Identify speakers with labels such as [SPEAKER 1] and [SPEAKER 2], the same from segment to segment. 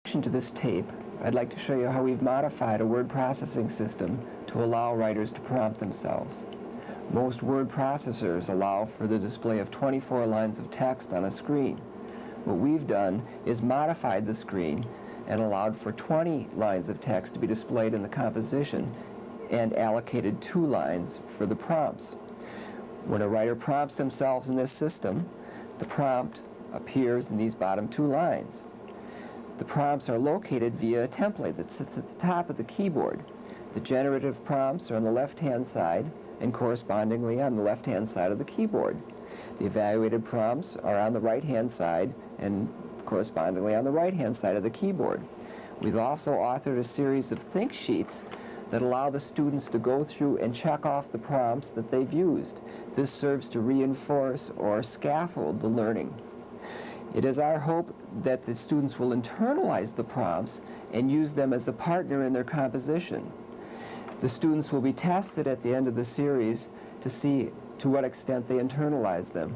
[SPEAKER 1] In addition to this tape, I'd like to show you how we've modified a word processing system to allow writers to prompt themselves. Most word processors allow for the display of 24 lines of text on a screen. What we've done is modified the screen and allowed for 20 lines of text to be displayed in the composition and allocated 2 lines for the prompts. When a writer prompts themselves in this system, the prompt appears in these bottom 2 lines. The prompts are located via a template that sits at the top of the keyboard. The generative prompts are on the left-hand side and correspondingly on the left-hand side of the keyboard. The evaluated prompts are on the right-hand side and correspondingly on the right-hand side of the keyboard. We've also authored a series of think sheets that allow the students to go through and check off the prompts that they've used. This serves to reinforce or scaffold the learning. It is our hope that the students will internalize the prompts and use them as a partner in their composition. The students will be tested at the end of the series to see to what extent they internalize them.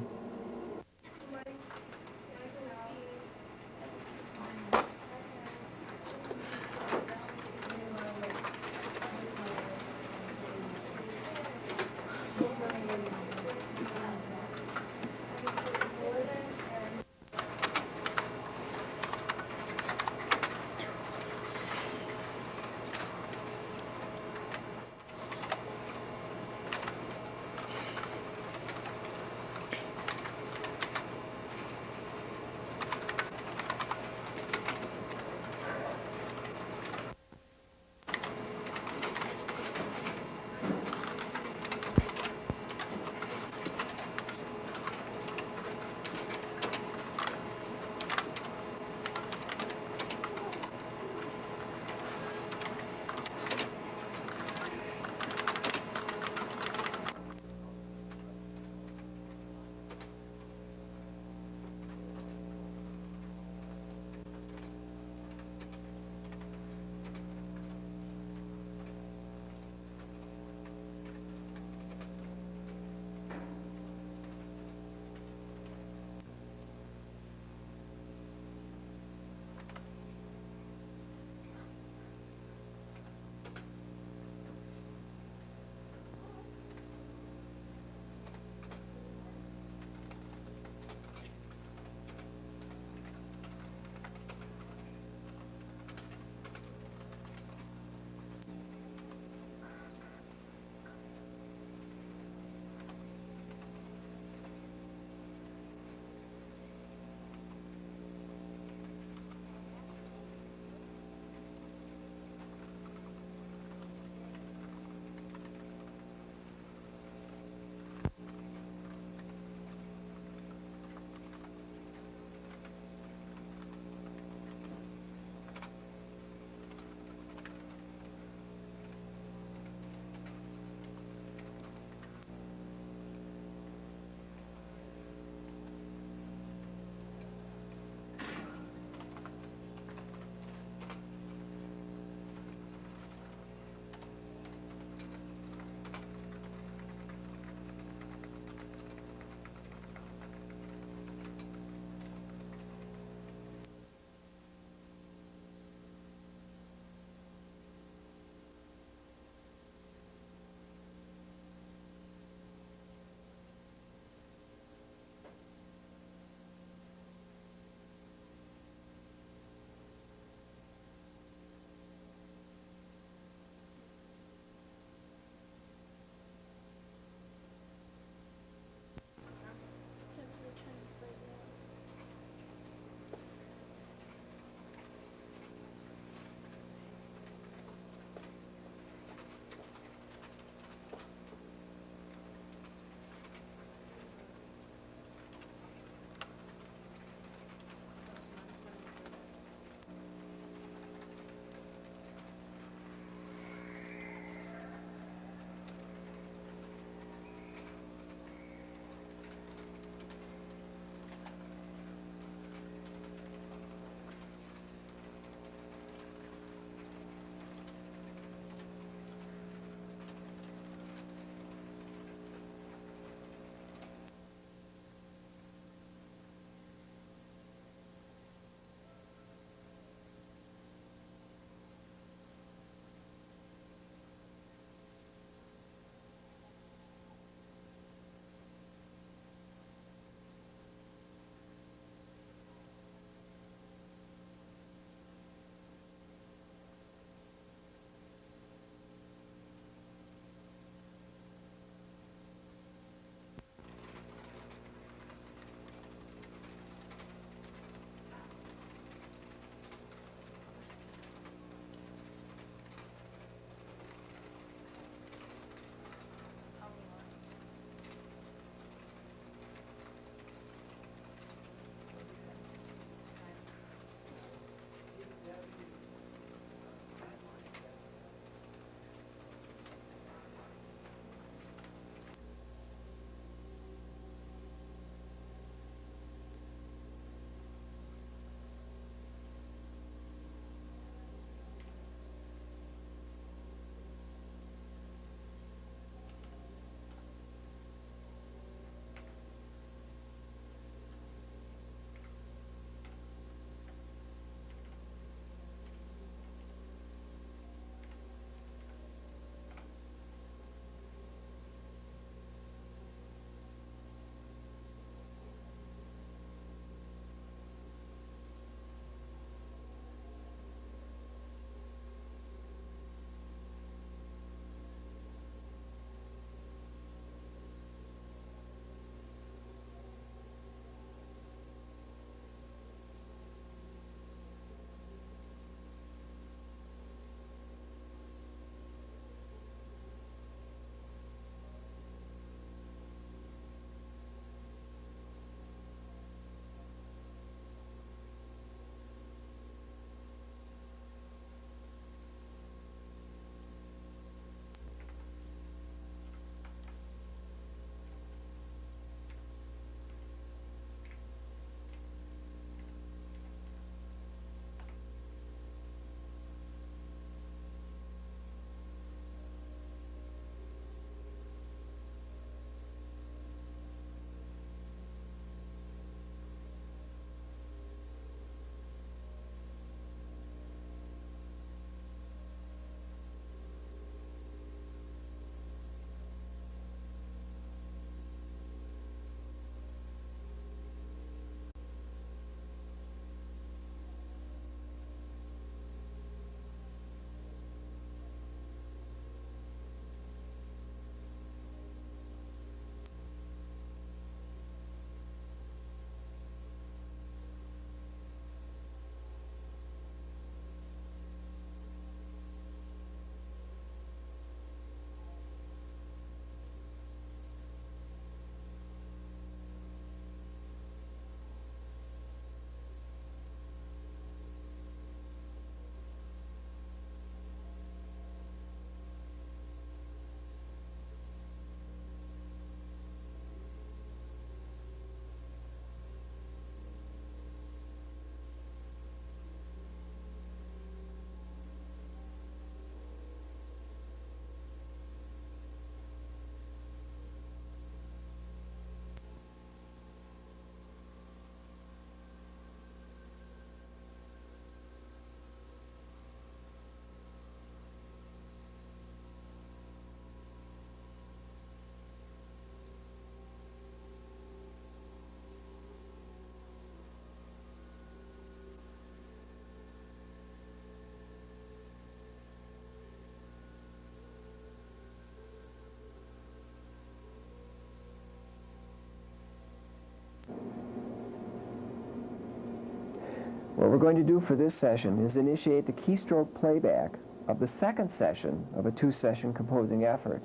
[SPEAKER 1] What we're going to do for this session is initiate the keystroke playback of the second session of a two-session composing effort.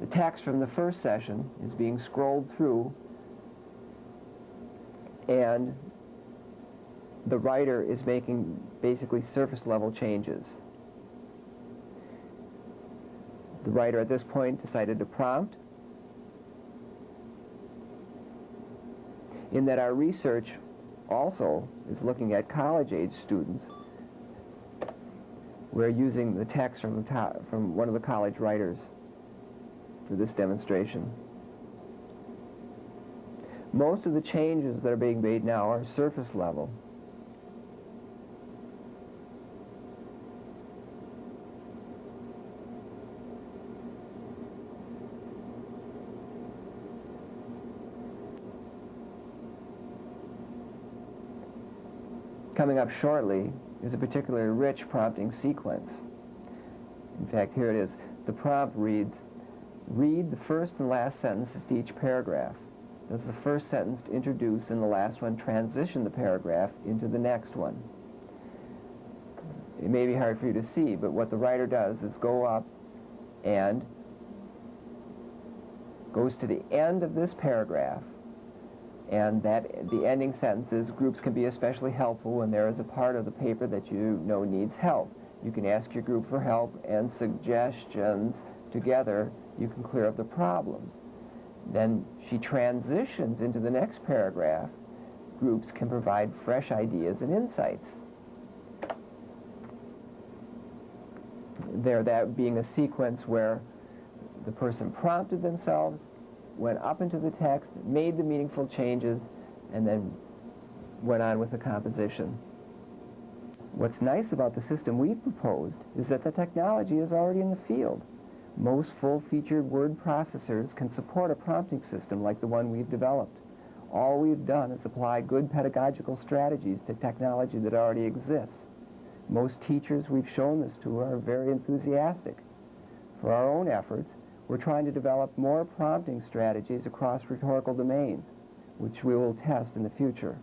[SPEAKER 1] The text from the first session is being scrolled through, and the writer is making basically surface level changes. The writer at this point decided to prompt, in that our research also is looking at college-age students. We're using the text from one of the college writers for this demonstration. Most of the changes that are being made now are surface level. Coming up shortly is a particularly rich prompting sequence. In fact, here it is. The prompt reads, read the first and last sentences to each paragraph. Does the first sentence introduce and the last one transition the paragraph into the next one? It may be hard for you to see, but what the writer does is go up and goes to the end of this paragraph, and that the ending sentences, groups can be especially helpful when there is a part of the paper that you know needs help. You can ask your group for help and suggestions. Together, you can clear up the problems. Then she transitions into the next paragraph. Groups can provide fresh ideas and insights. There, that being a sequence where the person prompted themselves, went up into the text, made the meaningful changes, and then went on with the composition. What's nice about the system we've proposed is that the technology is already in the field. Most full-featured word processors can support a prompting system like the one we've developed. All we've done is apply good pedagogical strategies to technology that already exists. Most teachers we've shown this to are very enthusiastic. For our own efforts, we're trying to develop more prompting strategies across rhetorical domains, which we will test in the future.